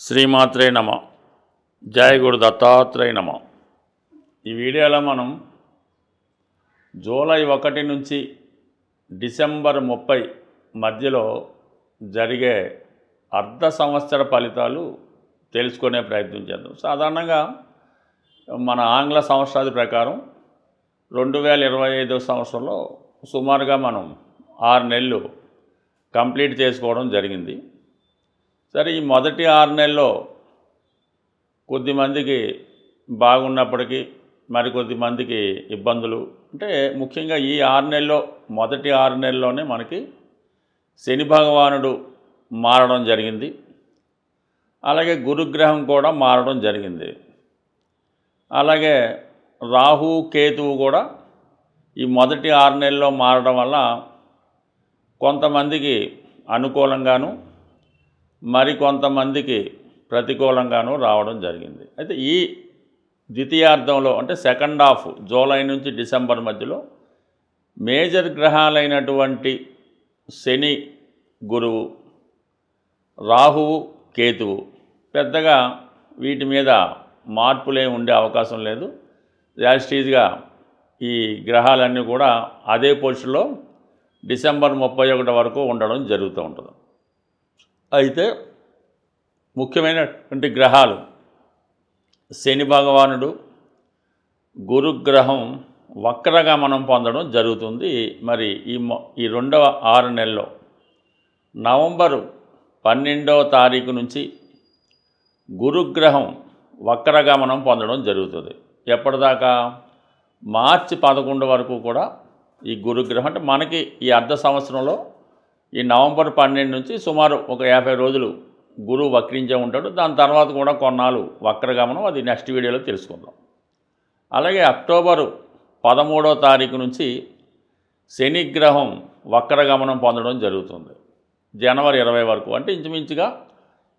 శ్రీమాత్రే నమ. జయ గురు దత్తాత్రేయ నమ. ఈ వీడియోలో మనం జూలై 1 నుంచి డిసెంబర్ 30 మధ్యలో జరిగే అర్ధ సంవత్సర ఫలితాలు తెలుసుకునే ప్రయత్నం చేద్దాం. సాధారణంగా మన ఆంగ్ల సంవత్సరాది ప్రకారం 2025 సంవత్సరంలో సుమారుగా మనం 6 నెలలు కంప్లీట్ చేసుకోవడం జరిగింది. సరే, ఈ మొదటి 6 నెలల్లో కొద్దిమందికి బాగున్నప్పటికీ మరికొద్దిమందికి ఇబ్బందులు. అంటే ముఖ్యంగా ఈ 6 నెలల్లో మొదటి 6 నెలల్లోనే మనకి శని భగవానుడు మారడం జరిగింది. అలాగే గురుగ్రహం కూడా మారడం జరిగింది. అలాగే రాహు కేతువు కూడా ఈ మొదటి 6 నెలల్లో మారడం వల్ల కొంతమందికి అనుకూలంగాను మరికొంతమందికి ప్రతికూలంగాను రావడం జరిగింది. అయితే ఈ ద్వితీయార్థంలో అంటే సెకండ్ హాఫ్ జూలై నుంచి డిసెంబర్ మధ్యలో మేజర్ గ్రహాలైనటువంటి శని, గురువు, రాహువు, కేతువు పెద్దగా వీటి మీద మార్పులే ఉండే అవకాశం లేదు. యాజిటీజ్గా ఈ గ్రహాలన్నీ కూడా అదే పొజిషన్లో డిసెంబర్ 31 వరకు ఉండడం జరుగుతూ ఉంటుంది. అయితే ముఖ్యమైనటువంటి గ్రహాలు శని భగవానుడు, గురుగ్రహం వక్రగమనం పొందడం జరుగుతుంది. మరి ఈ రెండవ 6 నెలల్లో నవంబరు 12వ తారీఖు నుంచి గురుగ్రహం వక్రగమనం పొందడం జరుగుతుంది. ఎప్పటిదాకా? మార్చి 11 వరకు కూడా ఈ గురుగ్రహం అంటే మనకి ఈ అర్ధ సంవత్సరంలో ఈ నవంబర్ 12 నుంచి సుమారు ఒక 50 రోజులు గురువు వక్రించే ఉంటాడు. దాని తర్వాత కూడా కొన్నాళ్ళు వక్రగమనం, అది నెక్స్ట్ వీడియోలో తెలుసుకుందాం. అలాగే అక్టోబరు 13వ తారీఖు నుంచి శనిగ్రహం వక్రగమనం పొందడం జరుగుతుంది. జనవరి 20 వరకు అంటే ఇంచుమించుగా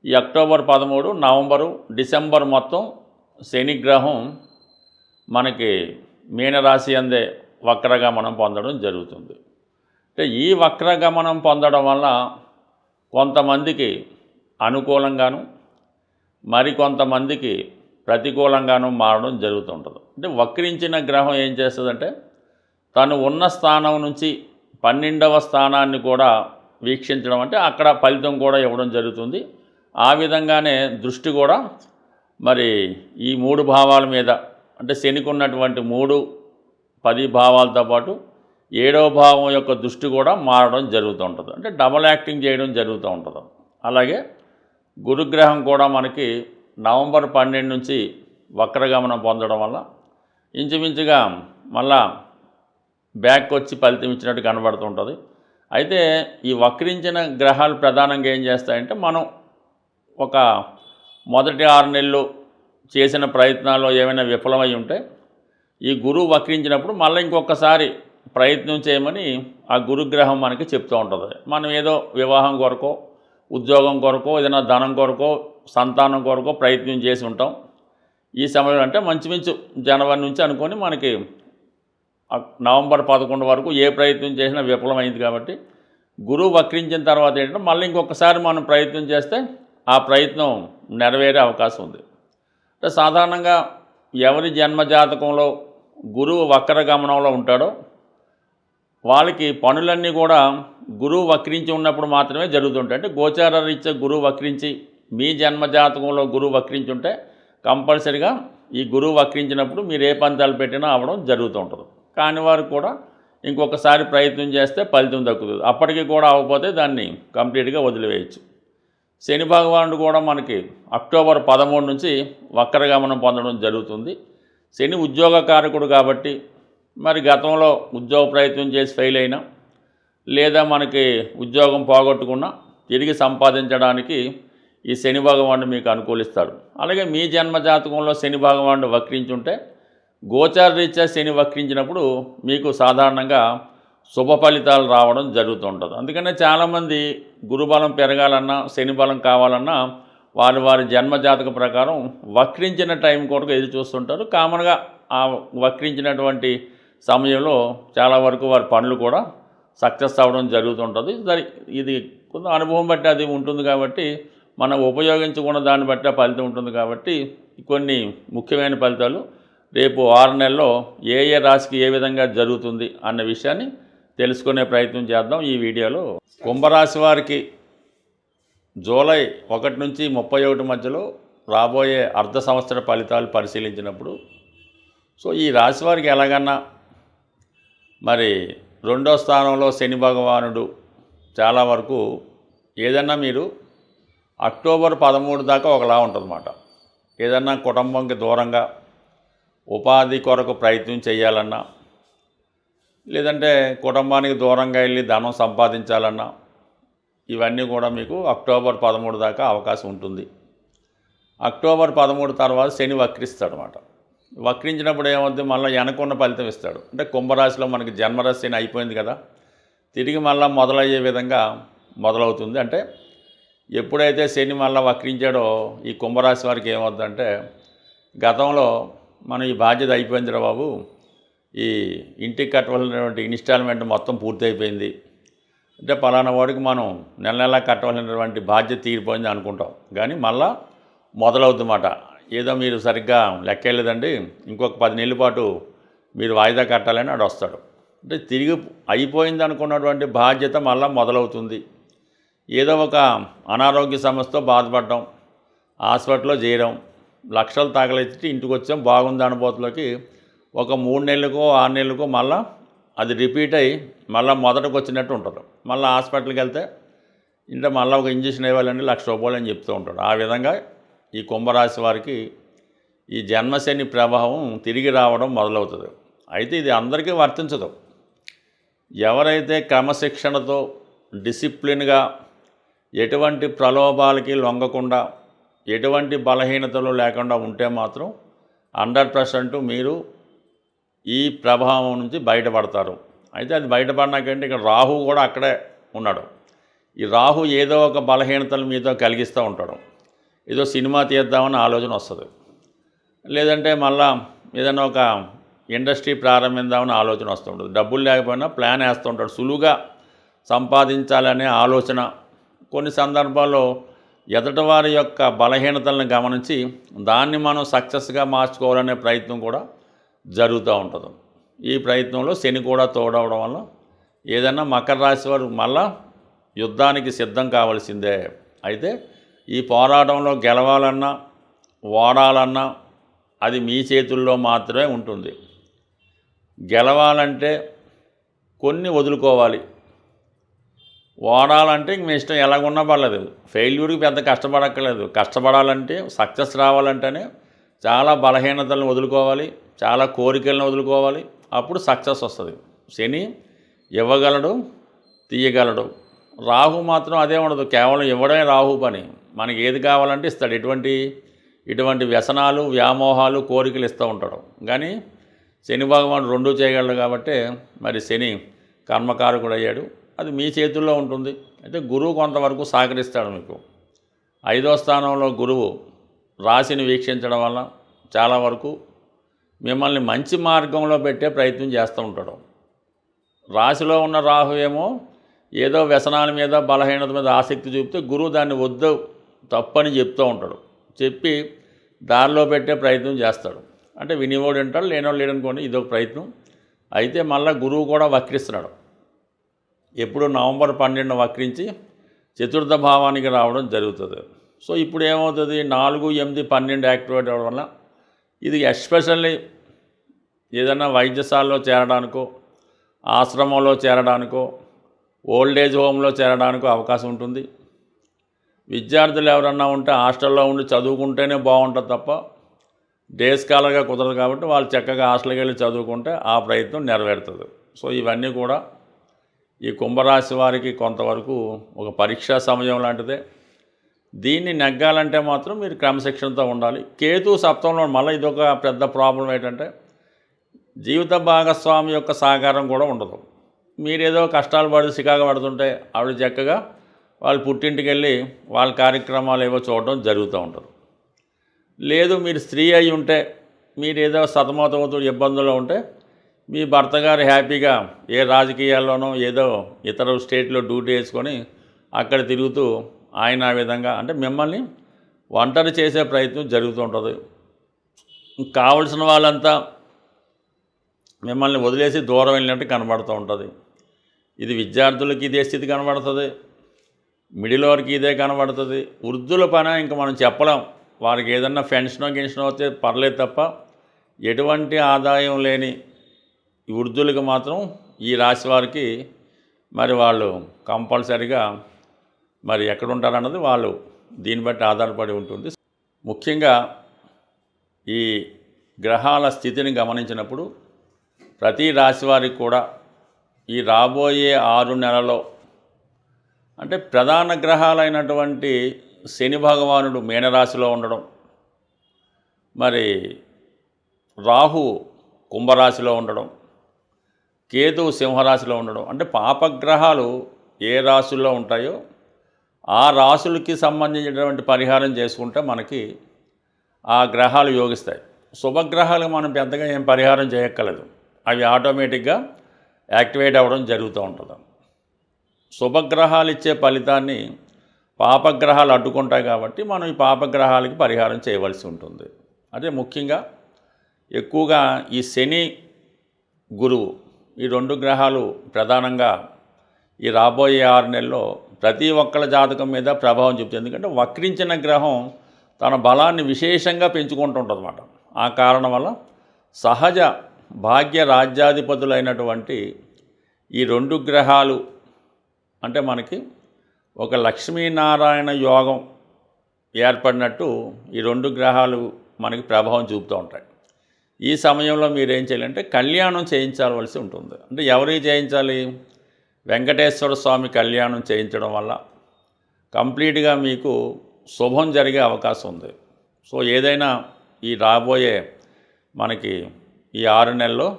ఈ అక్టోబర్ 13, నవంబరు, డిసెంబర్ మొత్తం శనిగ్రహం మనకి మీనరాశి అందే వక్రగమనం పొందడం జరుగుతుంది. అంటే ఈ వక్రగమనం పొందడం వల్ల కొంతమందికి అనుకూలంగాను మరికొంతమందికి ప్రతికూలంగాను మారడం జరుగుతుంటుంది. అంటే వక్రించిన గ్రహం ఏం చేస్తుందంటే తను ఉన్న స్థానం నుంచి 12వ స్థానాన్ని కూడా వీక్షించడం, అంటే అక్కడ ఫలితం కూడా ఇవ్వడం జరుగుతుంది. ఆ విధంగానే దృష్టి కూడా మరి ఈ 3 భావాల మీద అంటే శనికి ఉన్నటువంటి 3, 10 భావాలతో పాటు 7వ భావం యొక్క దృష్టి కూడా మారడం జరుగుతూ ఉంటుంది. అంటే డబల్ యాక్టింగ్ చేయడం జరుగుతూ ఉంటుంది. అలాగే గురుగ్రహం కూడా మనకి నవంబర్ 12 నుంచి వక్రగమనం పొందడం వల్ల ఇంచుమించుగా మళ్ళా బ్యాక్ వచ్చి ఫలితం ఇచ్చినట్టు కనబడుతుంటుంది. అయితే ఈ వక్రించిన గ్రహాలు ప్రధానంగా ఏం చేస్తాయంటే మనం ఒక మొదటి 6 నెలలు చేసిన ప్రయత్నాల్లో ఏమైనా విఫలమై ఉంటే ఈ గురువు వక్రించినప్పుడు మళ్ళీ ఇంకొకసారి ప్రయత్నం చేయమని ఆ గురుగ్రహం మనకి చెప్తూ ఉంటుంది. మనం ఏదో వివాహం కొరకో, ఉద్యోగం కొరకో, ఏదైనా ధనం కొరకో, సంతానం కొరకో ప్రయత్నం చేసి ఉంటాం. ఈ సమయంలో అంటే మంచుమించు జనవరి నుంచి అనుకొని మనకి నవంబర్ 11 వరకు ఏ ప్రయత్నం చేసినా విఫలమైంది. కాబట్టి గురువు వక్రించిన తర్వాత ఏంటంటే మళ్ళీ ఇంకొకసారి మనం ప్రయత్నం చేస్తే ఆ ప్రయత్నం నెరవేరే అవకాశం ఉంది. అంటే సాధారణంగా ఎవరి జన్మజాతకంలో గురువు వక్రగమనంలో ఉంటాడో వాళ్ళకి పనులన్నీ కూడా గురువు వక్రించి ఉన్నప్పుడు మాత్రమే జరుగుతుంటాయి. అంటే గోచార రీత్యా గురువు వక్రించి మీ జన్మజాతకంలో గురువు వక్రించి ఉంటే కంపల్సరిగా ఈ గురువు వక్రించినప్పుడు మీరు ఏ పంతాలు పెట్టినా అవ్వడం జరుగుతూ ఉంటుంది. కాని వారు కూడా ఇంకొకసారి ప్రయత్నం చేస్తే ఫలితం దక్కుతుంది. అప్పటికి కూడా అవ్వకపోతే దాన్ని కంప్లీట్గా వదిలివేయచ్చు. శని భగవానుడు కూడా మనకి అక్టోబర్ 13 నుంచి వక్రగమనం పొందడం జరుగుతుంది. శని ఉద్యోగకారకుడు కాబట్టి మరి గతంలో ఉద్యోగ ప్రయత్నం చేసి ఫెయిల్ అయినా లేదా మనకి ఉద్యోగం పోగొట్టుకున్నా తిరిగి సంపాదించడానికి ఈ శని భగవానుడు మీకు అనుకూలిస్తాడు. అలాగే మీ జన్మజాతకంలో శని భగవానుడు వక్రించుంటే గోచార రీత్యా శని వక్రించినప్పుడు మీకు సాధారణంగా శుభ ఫలితాలు రావడం జరుగుతుంటుంది. అందుకనే చాలామంది గురుబలం పెరగాలన్నా శని బలం కావాలన్నా వారి జన్మజాతక ప్రకారం వక్రించిన టైం కొరకు ఎదురు చూస్తుంటారు. కామన్గా ఆ వక్రించినటువంటి సమయంలో చాలా వరకు వారి పనులు కూడా సక్సెస్ అవ్వడం జరుగుతుంటుంది. ఇది కొంత అనుభవం బట్టి అది ఉంటుంది. కాబట్టి మనం ఉపయోగించుకున్న దాన్ని బట్టి ఆ ఫలితం ఉంటుంది. కాబట్టి కొన్ని ముఖ్యమైన ఫలితాలు రేపు 6 నెలల్లో ఏ ఏ రాశికి ఏ విధంగా జరుగుతుంది అన్న విషయాన్ని తెలుసుకునే ప్రయత్నం చేద్దాం ఈ వీడియోలో. కుంభరాశి వారికి జూలై 1 నుంచి 31 మధ్యలో రాబోయే అర్ధ సంవత్సర ఫలితాలు పరిశీలించినప్పుడు ఈ రాశి వారికి ఎలాగన్నా మరి 2వ స్థానంలో శని భగవానుడు చాలా వరకు ఏదన్నా మీరు అక్టోబర్ 13 దాకా ఒకలా ఉంటుందన్నమాట. ఏదన్నా కుటుంబంకి దూరంగా ఉపాధి కొరకు ప్రయత్నం చేయాలన్నా, లేదంటే కుటుంబానికి దూరంగా వెళ్ళి ధనం సంపాదించాలన్నా ఇవన్నీ కూడా మీకు అక్టోబర్ 13 దాకా అవకాశం ఉంటుంది. అక్టోబర్ 13 తర్వాత శని వక్రిస్తాడనమాట. వక్రించినప్పుడు ఏమవుతుంది, మళ్ళీ వెనకున్న ఫలితం ఇస్తాడు. అంటే కుంభరాశిలో మనకి జన్మరాశి శని అయిపోయింది కదా, తిరిగి మళ్ళీ మొదలయ్యే విధంగా మొదలవుతుంది. అంటే ఎప్పుడైతే శని మళ్ళీ వక్రించాడో ఈ కుంభరాశి వారికి ఏమవుతుందంటే, గతంలో మనం ఈ బాధ్యత అయిపోయిందిరా బాబు, ఈ ఇంటికి కట్టవలసినటువంటి ఇన్స్టాల్మెంట్ మొత్తం పూర్తయిపోయింది, అంటే పలానా వాడికి మనం నెల నెలా కట్టవలసినటువంటి బాధ్యత తీరిపోయింది అనుకుంటాం. కానీ మళ్ళా మొదలవుతుందన్నమాట. ఏదో మీరు సరిగ్గా లెక్కేయలేదండి, ఇంకొక 10 నెలల పాటు మీరు వాయిదా కట్టాలని వాడు వస్తాడు. అంటే తిరిగి అయిపోయింది అనుకున్నటువంటి బాధ్యత మళ్ళీ మొదలవుతుంది. ఏదో ఒక అనారోగ్య సమస్యతో బాధపడడం, హాస్పిటల్లో చేరడం, లక్షలు తగలెచ్చి ఇంటికి వచ్చాం బాగుంది అనుభూతిలోకి ఒక 3 నెలలకో 6 నెలలకో మళ్ళీ అది రిపీట్ అయ్యి మళ్ళీ మొదటకు వచ్చినట్టు ఉంటుంది. మళ్ళీ హాస్పిటల్కి వెళ్తే ఇంకా మళ్ళీ ఒక ఇంజక్షన్ ఇవ్వాలండి ₹1,00,000 అని చెప్తూ ఉంటాడు. ఆ విధంగా ఈ కుంభరాశి వారికి ఈ జన్మశని ప్రభావం తిరిగి రావడం మొదలవుతుంది. అయితే ఇది అందరికీ వర్తించదు. ఎవరైతే క్రమశిక్షణతో డిసిప్లిన్గా ఎటువంటి ప్రలోభాలకి లొంగకుండా ఎటువంటి బలహీనతలు లేకుండా ఉంటే మాత్రం 100% మీరు ఈ ప్రభావం నుంచి బయటపడతారు. అయితే అది బయటపడినాకంటే ఇక్కడ రాహు కూడా అక్కడే ఉన్నాడు. ఈ రాహు ఏదో ఒక బలహీనతలు మీతో కలిగిస్తూ ఉంటాడు. ఏదో సినిమా తీద్దామని ఆలోచన వస్తుంది, లేదంటే మళ్ళా ఏదైనా ఒక ఇండస్ట్రీ ప్రారంభిద్దామని ఆలోచన వస్తూ ఉంటుంది. డబ్బులు లేకపోయినా ప్లాన్ వేస్తూ ఉంటాడు, సులువుగా సంపాదించాలనే ఆలోచన. కొన్ని సందర్భాల్లో ఎదుటి వారి యొక్క బలహీనతలను గమనించి దాన్ని మనం సక్సెస్గా మార్చుకోవాలనే ప్రయత్నం కూడా జరుగుతూ ఉంటుంది. ఈ ప్రయత్నంలో శని కూడా తోడవడం వల్ల ఏదైనా మకర రాశి వారు మళ్ళా యుద్ధానికి సిద్ధం కావాల్సిందే. అయితే ఈ పోరాటంలో గెలవాలన్నా ఓడాలన్నా అది మీ చేతుల్లో మాత్రమే ఉంటుంది. గెలవాలంటే కొన్ని వదులుకోవాలి, ఓడాలంటే ఇంక మీ ఇష్టం ఎలాగున్నా పర్లేదు, ఫెయిల్యూర్కి పెద్ద కష్టపడక్కర్లేదు. కష్టపడాలంటే సక్సెస్ రావాలంటేనే చాలా బలహీనతలను వదులుకోవాలి, చాలా కోరికలను వదులుకోవాలి, అప్పుడు సక్సెస్ వస్తుంది. శని ఇవ్వగలడు, తీయగలడు. రాహు మాత్రం అదే ఉండదు, కేవలం ఇవ్వడమే రాహు పని. మనకి ఏది కావాలంటే ఇస్తాడు. ఇటువంటి వ్యసనాలు, వ్యామోహాలు, కోరికలు ఇస్తూ ఉంటాడు. కానీ శని భగవానుడు 2 చేయగలడు. కాబట్టి మరి శని కర్మకారకుడు అయ్యాడు, అది మీ చేతుల్లో ఉంటుంది. అయితే గురువు కొంతవరకు సహకరిస్తాడు మీకు. 5వ స్థానంలో గురువు రాశిని వీక్షించడం వల్ల చాలా వరకు మిమ్మల్ని మంచి మార్గంలో పెట్టే ప్రయత్నం చేస్తూ ఉంటాడు. రాశిలో ఉన్న రాహు ఏమో ఏదో వ్యసనాల మీద, బలహీనత మీద ఆసక్తి చూపితే గురువు దాన్ని వద్దు, తప్పని చెప్తూ ఉంటాడు. చెప్పి దారిలో పెట్టే ప్రయత్నం చేస్తాడు. అంటే వినివాడు వింటాడు, లేనివాడు లేడనుకోండి, ఇదొక ప్రయత్నం. అయితే మళ్ళీ గురువు కూడా వక్రిస్తున్నాడు. ఎప్పుడు నవంబర్ 12 వక్రించి 4వ భావానికి రావడం జరుగుతుంది. ఇప్పుడు ఏమవుతుంది, 4, 8, 12 యాక్టివేట్ అవ్వడం వల్ల ఇది ఎస్పెషల్లీ ఏదైనా వైద్యశాలలో చేరడానికో, ఆశ్రమంలో చేరడానికో, ఓల్డేజ్ హోమ్లో చేరడానికో అవకాశం ఉంటుంది. విద్యార్థులు ఎవరన్నా ఉంటే హాస్టల్లో ఉండి చదువుకుంటేనే బాగుంటుంది తప్ప డే స్కాలర్గా కుదరదు. కాబట్టి వాళ్ళు చక్కగా హాస్టల్కి వెళ్ళి చదువుకుంటే ఆ ప్రయత్నం నెరవేరుతుంది. ఇవన్నీ కూడా ఈ కుంభరాశి వారికి కొంతవరకు ఒక పరీక్షా సమయం లాంటిదే. దీన్ని నెగ్గాలంటే మాత్రం మీరు క్రమశిక్షణతో ఉండాలి. కేతు సప్తమంలో మళ్ళీ ఇదొక పెద్ద ప్రాబ్లం ఏంటంటే జీవిత భాగస్వామి యొక్క సహకారం కూడా ఉండదు. మీరేదో కష్టాలు పడి సికాగా పడుతుంటే ఆవిడ చక్కగా వాళ్ళు పుట్టింటికి వెళ్ళి వాళ్ళ కార్యక్రమాలు ఏవో చూడడం జరుగుతూ ఉంటారు. లేదు మీరు స్త్రీ అయి ఉంటే మీరేదో సతమతమవుతూ ఇబ్బందుల్లో ఉంటే మీ భర్త గారు హ్యాపీగా ఏ రాజకీయాల్లోనో ఏదో ఇతర స్టేట్లో డ్యూటీ వేసుకొని అక్కడ తిరుగుతూ ఆయన ఆ విధంగా అంటే మిమ్మల్ని ఒంటరి చేసే ప్రయత్నం జరుగుతూ ఉంటుంది. కావలసిన వాళ్ళంతా మిమ్మల్ని వదిలేసి దూరం వెళ్ళినట్టు కనబడుతూ ఉంటుంది. ఇది విద్యార్థులకి ఇదే స్థితి కనబడుతుంది, మిడిల్ వారికి ఇదే కనబడుతుంది. వృద్ధుల పని ఇంకా మనం చెప్పలేం. వారికి ఏదన్నా గిన్షనో వస్తే పర్లేదు తప్ప ఎటువంటి ఆదాయం లేని ఈ వృద్ధులకు మాత్రం ఈ రాశి వారికి మరి వాళ్ళు కంపల్సరిగా మరి ఎక్కడుంటారన్నది వాళ్ళు దీన్ని బట్టి ఆధారపడి ఉంటుంది. ముఖ్యంగా ఈ గ్రహాల స్థితిని గమనించినప్పుడు ప్రతి రాశి వారికి కూడా ఈ రాబోయే 6 నెలల్లో అంటే ప్రధాన గ్రహాలైనటువంటి శని భగవానుడు మీనరాశిలో ఉండడం, మరి రాహు కుంభరాశిలో ఉండడం, కేతువు సింహరాశిలో ఉండడం, అంటే పాపగ్రహాలు ఏ రాశుల్లో ఉంటాయో ఆ రాశులకి సంబంధించినటువంటి పరిహారం చేసుకుంటే మనకి ఆ గ్రహాలు యోగిస్తాయి. శుభగ్రహాలకు మనం పెద్దగా ఏం పరిహారం చేయక్కర్లేదు, అవి ఆటోమేటిక్గా యాక్టివేట్ అవ్వడం జరుగుతూ ఉంటుంది. శుభగ్రహాలు ఇచ్చే ఫలితాన్ని పాపగ్రహాలు అడ్డుకుంటాయి కాబట్టి మనం ఈ పాపగ్రహాలకి పరిహారం చేయవలసి ఉంటుంది. అదే ముఖ్యంగా ఎక్కువగా ఈ శని గురువు ఈ 2 గ్రహాలు ప్రధానంగా ఈ రాబోయే 6 నెలల్లో ప్రతి ఒక్కళ్ళ జాతకం మీద ప్రభావం చూపుతుంది. ఎందుకంటే వక్రించిన గ్రహం తన బలాన్ని విశేషంగా పెంచుకుంటుంటుందన్నమాట. ఆ కారణం వల్ల సహజ భాగ్య రాజ్యాధిపతులైనటువంటి ఈ 2 గ్రహాలు అంటే మనకి ఒక లక్ష్మీనారాయణ యోగం ఏర్పడినట్టు ఈ 2 గ్రహాలు మనకి ప్రభావం చూపుతూ ఉంటాయి. ఈ సమయంలో మీరేం చేయాలంటే కళ్యాణం చేయించవలసి ఉంటుంది. అంటే ఎవరికి చేయించాలి? వెంకటేశ్వర స్వామి కళ్యాణం చేయించడం వల్ల కంప్లీట్గా మీకు శుభం జరిగే అవకాశం ఉంది. సో ఏదైనా ఈ రాబోయే మనకి ఈ 6 నెలల్లో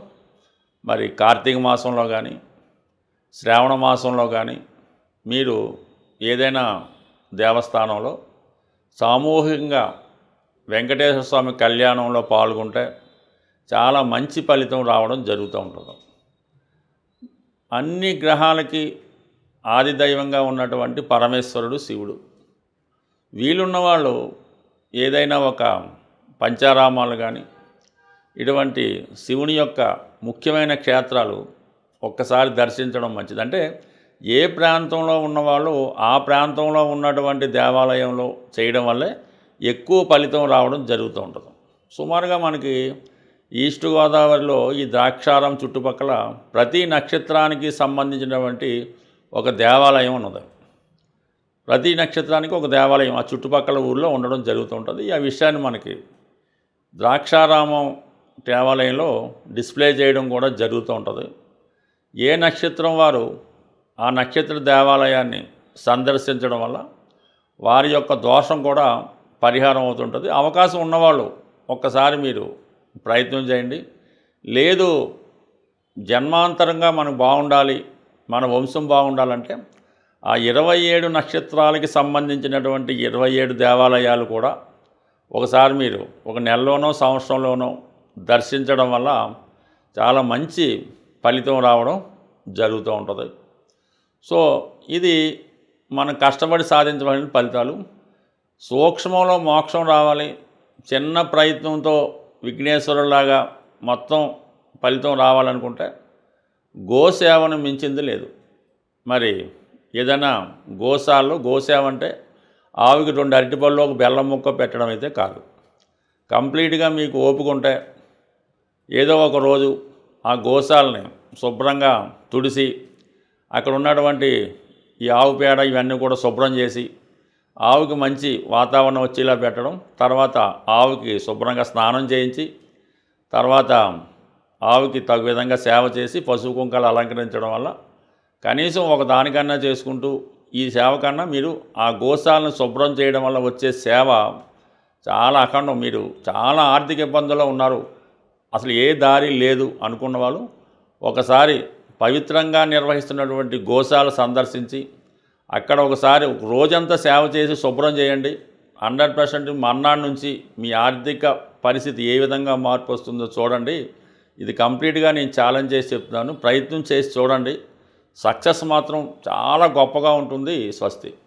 మరి కార్తీక మాసంలో కానీ శ్రావణ మాసంలో కానీ మీరు ఏదైనా దేవస్థానంలో సామూహికంగా వెంకటేశ్వర స్వామి కళ్యాణంలో పాల్గొంటే చాలా మంచి ఫలితం రావడం జరుగుతూ ఉంటుంది. అన్ని గ్రహాలకి ఆదిదైవంగా ఉన్నటువంటి పరమేశ్వరుడు శివుడు. వీలున్నవాళ్ళు ఏదైనా ఒక పంచారామాలు కానీ ఇటువంటి శివుని యొక్క ముఖ్యమైన క్షేత్రాలు ఒక్కసారి దర్శించడం మంచిది. అంటే ఏ ప్రాంతంలో ఉన్నవాళ్ళు ఆ ప్రాంతంలో ఉన్నటువంటి దేవాలయంలో చేయడం వల్లే ఎక్కువ ఫలితం రావడం జరుగుతూ ఉంటుంది. సుమారుగా మనకి ఈస్ట్ గోదావరిలో ఈ ద్రాక్షారం చుట్టుపక్కల ప్రతి నక్షత్రానికి సంబంధించినటువంటి ఒక దేవాలయం ఉన్నది. ప్రతి నక్షత్రానికి ఒక దేవాలయం ఆ చుట్టుపక్కల ఊళ్ళో ఉండడం జరుగుతూ ఉంటుంది. ఆ విషయాన్ని మనకి ద్రాక్షారామం దేవాలయంలో డిస్ప్లే చేయడం కూడా జరుగుతూ ఉంటుంది. ఏ నక్షత్రం వారు ఆ నక్షత్ర దేవాలయాన్ని సందర్శించడం వల్ల వారి యొక్క దోషం కూడా పరిహారం అవుతుంటుంది. అవకాశం ఉన్నవాళ్ళు ఒక్కసారి మీరు ప్రయత్నం చేయండి. లేదు జన్మాంతరంగా మనం బాగుండాలి, మన వంశం బాగుండాలంటే ఆ 27 నక్షత్రాలకి సంబంధించినటువంటి 27 దేవాలయాలు కూడా ఒకసారి మీరు ఒక నెలలోనో సంవత్సరంలోనో దర్శించడం వల్ల చాలా మంచి ఫలితం రావడం జరుగుతూ ఉంటుంది. సో ఇది మనం కష్టపడి సాధించబడిన ఫలితాలు. సూక్ష్మంలో మోక్షం రావాలి, చిన్న ప్రయత్నంతో విఘ్నేశ్వరులాగా మొత్తం ఫలితం రావాలనుకుంటే గోసేవను మించింది లేదు. మరి ఏదైనా గోసేవ అంటే ఆవుకి 2 అరటిపళ్ళు ఒక బెల్లం ముక్క పెట్టడం అయితే కాదు. కంప్లీట్గా మీకు ఓపిక ఉంటే ఏదో ఒక రోజు ఆ గోశాలని శుభ్రంగా తుడిసి అక్కడ ఉన్నటువంటి ఈ ఆవు పేడ ఇవన్నీ కూడా శుభ్రం చేసి ఆవుకి మంచి వాతావరణం వచ్చేలా పెట్టడం, తర్వాత ఆవుకి శుభ్రంగా స్నానం చేయించి తర్వాత ఆవుకి తగు విధంగా సేవ చేసి పసుపు కుంకాలు అలంకరించడం వల్ల కనీసం ఒక దానికన్నా చేసుకుంటూ ఈ సేవ కన్నా మీరు ఆ గోశాలను శుభ్రం చేయడం వల్ల వచ్చే సేవ చాలా అఖండం. మీరు చాలా ఆర్థిక ఇబ్బందుల్లో ఉన్నారు, అసలు ఏ దారి లేదు అనుకున్న వాళ్ళు ఒకసారి పవిత్రంగా నిర్వహిస్తున్నటువంటి గోశాల సందర్శించి అక్కడ ఒకసారి ఒక రోజంతా సేవ చేసి శుభ్రం చేయండి. 100% మర్నాడు నుంచి మీ ఆర్థిక పరిస్థితి ఏ విధంగా మార్పు వస్తుందో చూడండి. ఇది కంప్లీట్గా నేను ఛాలెంజ్ చేసి చెప్తున్నాను. ప్రయత్నం చేసి చూడండి, సక్సెస్ మాత్రం చాలా గొప్పగా ఉంటుంది. స్వస్తి.